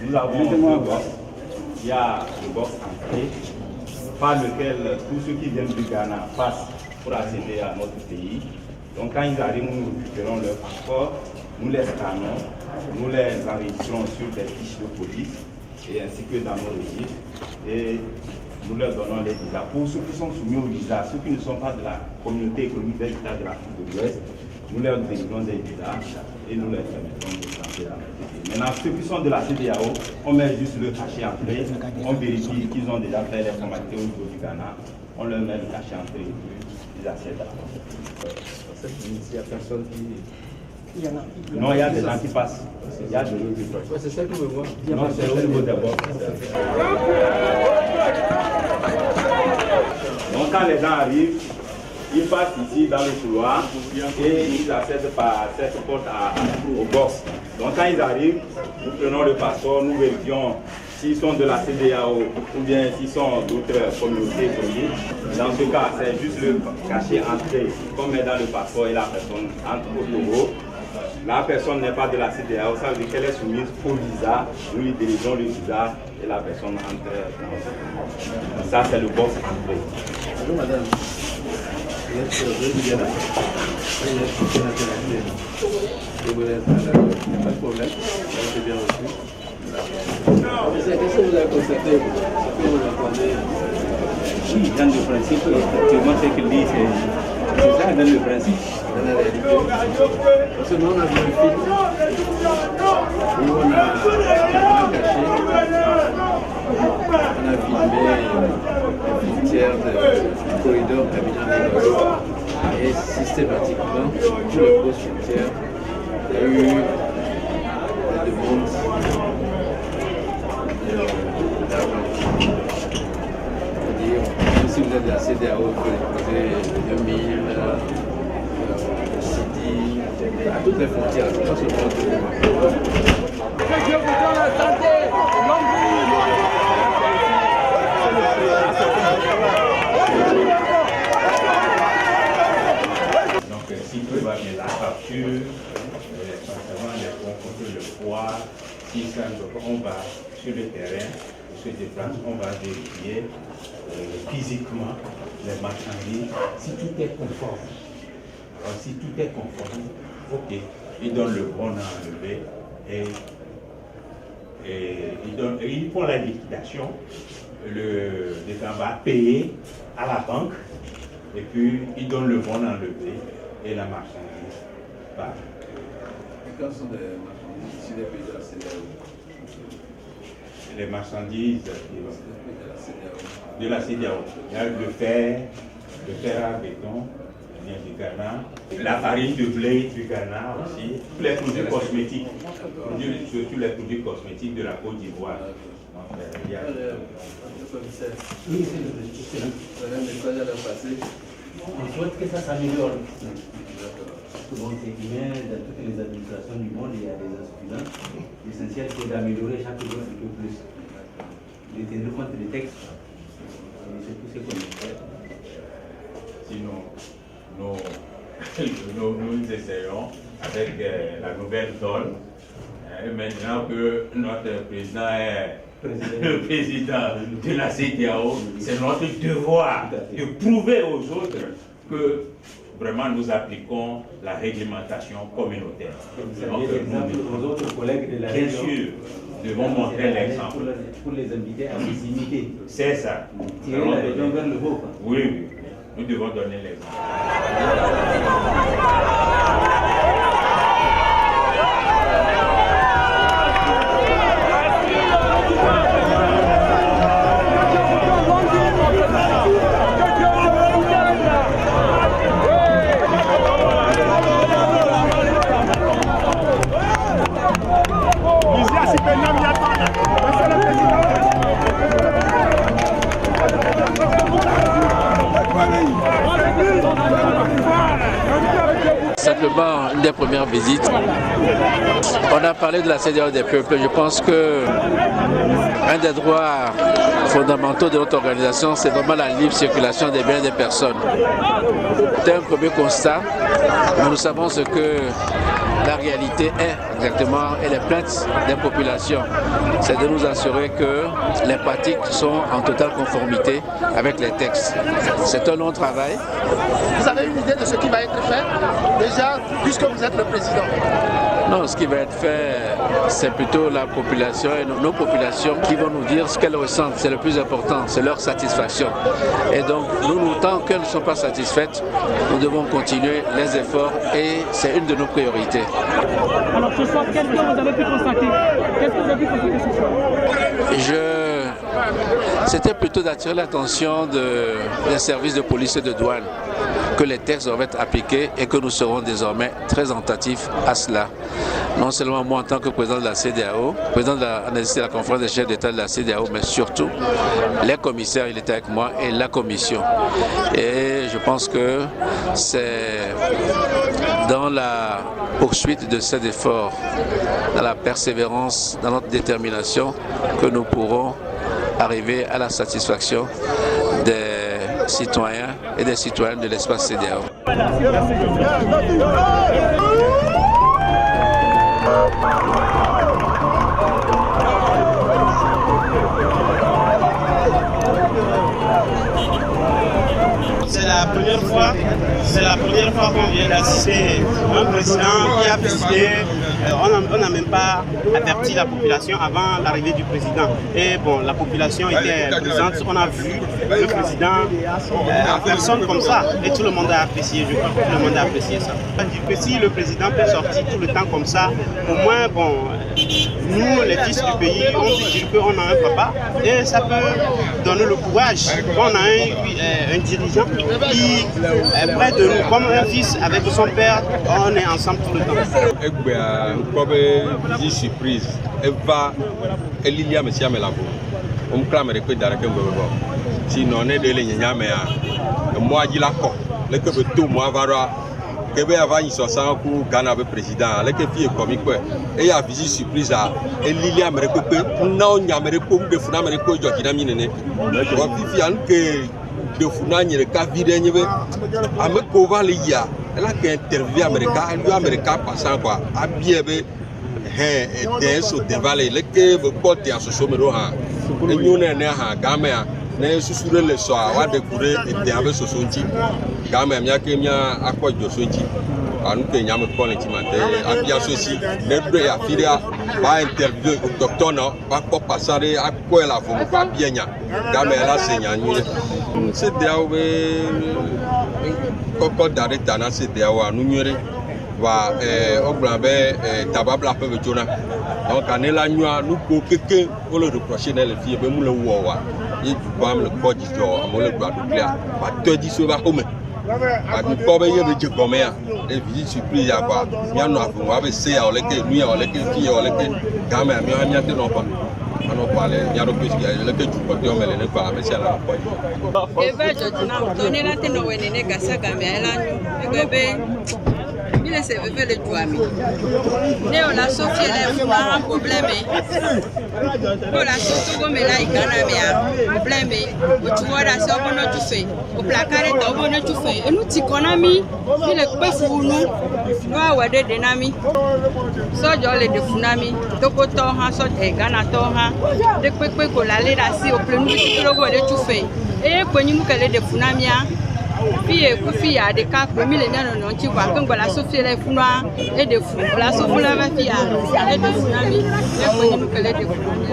nous avons deux box. Il y a le box entrée, par lequel tous ceux qui viennent du Ghana passent pour accéder à notre pays. Donc quand ils arrivent, nous récupérons leur passeport, nous les scannons, nous les enregistrons sur des fiches de police et ainsi que dans nos registres. Et nous leur donnons les visas. Pour ceux qui sont soumis au visa, ceux qui ne sont pas de la communauté économique des États de l'Afrique de l'Ouest, nous leur délivrons des visas et nous leur permettons de rentrer dans notre pays. Maintenant, ceux qui sont de la CEDEAO, on met juste le cachet entrée, on vérifie qu'ils ont déjà fait les formalités au niveau du Ghana, on leur met le cachet entrée et puis ils accèdent à Il n'y a personne qui... Non, il y a des gens qui passent. Il y a des gens qui passent. C'est ça que je vois. Non, c'est au niveau des box. Donc quand les gens arrivent, ils passent ici dans le couloir et ils accèdent par cette porte au box. Donc quand ils arrivent, nous prenons le passeport, nous vérifions s'ils sont de la CEDEAO ou bien s'ils sont d'autres communautés économiques. Dans ce cas, c'est juste le cachet entrée qu'on met dans le passeport et la personne entre au Togo. La personne n'est pas de la CEDEAO, ça veut dire qu'elle est soumise au visa. Nous lui délivrons le visa et la personne entre dans le. Ça, c'est le box entrée. Bonjour madame. Vous êtes du Ghana. Vous êtes nationalité. Et vous êtes pas de problème. Vous avez bien reçu. Qu'est-ce que vous avez constaté? Ce que vous entendez? Oui, dans le principe, effectivement, ce qu'il dit, c'est ça, dans le principe. Dans la réalité. Parce que nous, on a vu un film où on a caché, on a filmé les frontières du corridor Abidjan-Lagos. Et systématiquement, tous les postes frontières, il y a eu des demandes d'argent. C'est-à-dire, même si vous êtes de la CEDEAO, vous pouvez déposer 2000, Sidi, à toutes les frontières, pas seulement de Que Dieu vous donne la santé, longue vie. Donc si tout va bien, la facture, sincèrement, les contrôles, le poids, si ça ne va pas, on va sur le terrain, on se déplace, on va vérifier physiquement les marchandises, si tout est conforme. Alors, si tout est conforme, ok, ils donnent le bon à enlever et ils font la liquidation, le détenant va payer à la banque et puis ils donnent le bon à enlever et la marchandise part. Et quand sont des marchandises ici des pays de la CEDEAO? Les marchandises de la CEDEAO, il y a le fer à béton, du Ghana, la farine de blé du Ghana aussi, tous les produits cosmétiques, surtout les produits cosmétiques de la Côte d'Ivoire. Le commissaire, Oui, c'est le madame, de quoi j'allais passer? Je souhaite que ça s'améliore. Bon, c'est humain, dans toutes les administrations du monde, il y a des insuffisances. L'essentiel, c'est d'améliorer chaque jour un peu plus. De tenir compte des textes. C'est tout ce qu'on fait. Sinon, nous essayons avec la nouvelle donne, maintenant que notre président est le président de la CEDEAO, c'est notre devoir de prouver aux autres que vraiment nous appliquons la réglementation communautaire. Donc, aux autres collègues de la bien région, sûr, nous devons montrer l'exemple. Pour les inviter à les imiter. C'est ça. Tirer la région vers le haut. Oui, oui. Nous devons donner l'exemple. Simplement une des premières visites. On a parlé de la CEDEAO des peuples. Je pense que un des droits fondamentaux de notre organisation, c'est vraiment la libre circulation des biens et des personnes. C'est un premier constat. Nous savons ce que la réalité est exactement et les plaintes des populations. C'est de nous assurer que les pratiques sont en totale conformité avec les textes. C'est un long travail. Vous avez une idée de ce qui va être fait déjà, puisque vous êtes le président? Non, ce qui va être fait, c'est plutôt la population et nos populations qui vont nous dire ce qu'elles ressentent. C'est le plus important, c'est leur satisfaction. Et donc, nous, tant qu'elles ne sont pas satisfaites, nous devons continuer les efforts et c'est une de nos priorités. Alors ce soir, qu'est-ce que vous avez pu constater? Qu'est-ce que vous avez pu constater ce soir? C'était plutôt d'attirer l'attention des services de police et de douane que les textes doivent être appliqués et que nous serons désormais très attentifs à cela. Non seulement moi en tant que président de la CEDEAO, président de la conférence des chefs d'État de la CEDEAO, mais surtout les commissaires, il était avec moi, et la commission. Et je pense que c'est dans la poursuite de cet effort, dans la persévérance, dans notre détermination, que nous pourrons arriver à la satisfaction des citoyens et des citoyennes de l'espace CEDEAO. C'est la première fois qu'on vient d'assister un président qui a visité. On n'a même pas averti la population avant l'arrivée du président. Et bon, la population était présente. On a vu le président en personne comme ça. Et tout le monde a apprécié. Je crois que tout le monde a apprécié ça. Que si le président peut sortir tout le temps comme ça, au moins, bon, nous, les fils du pays, on peut dire qu'on a un papa. Et ça peut donner le courage. On a un dirigeant qui est près de nous, comme un fils avec son père. On est ensemble tout le temps. Comme une surprise, elle va, elle y a monsieur Amelavo. On clame que d'arrêter un peu. Sinon, on est de l'État, mais moi, je l'ai encore. Le que tout moi va que bien avant il soit sans coup Ghana avec président. Le que fille comique quoi. Et il y a visite surprise à Elie Amérique. Non, il y a Amérique de Funa Amérique qui n'a mis né. On vit que de Funa n'y a qu'à vider n'y veut. Avec Kova Lia. Elle a interviewé Américain, lui Américain passant quoi, à bien des sous des vallées, les que vous portez à ce sommet, et nous n'avons pas gamin, nous sommes les soirs, on a découvert et avec ce sonti, gamin, il y a qui a quoi de sonti, à nous qu'il y a me prendre l'intimité, à bien ceci, les deux à filer, pas interviewer au docteur, non, pas pour passer à quoi la femme, pas bien, gamin là c'est n'y c'est Koko d'arrêt dans cette déawa nous n'yore va au blanc tababla peu de jona donc en élanua nous pour quelqu'un pour le reprocher les filles ben nous le voit il doit me le code du jour à mon le droit de clair pas te dit sur la home à nous pas bien de comme les visites surprise à quoi il y en a pour avec c'est à les que nuit à les que fille à les que gamin mais on non pas on parle il y a le plus le que tu peux dire mais le pas mais c'est la point et ben je donner la tête au nene gasa gamia la il est servi le douami né on a Sophie là un problème on a surtout comme là il gana mais problème tu vois là ça on a tout fait au placard on a tout fait et nous ti konami il est pas fou nous wa wa de dynamique so jo le de funami to ko to ha so e gana to ha de pepe ko la le la si au plein nous ti logo de tout fait et ko nyi mu kale de funami a fille ku fille a de ka ko mi le na no ti wa kan la Sophie la funwa et de fou la Sophie la va fille a et de funami et ko nyi mu kale de funami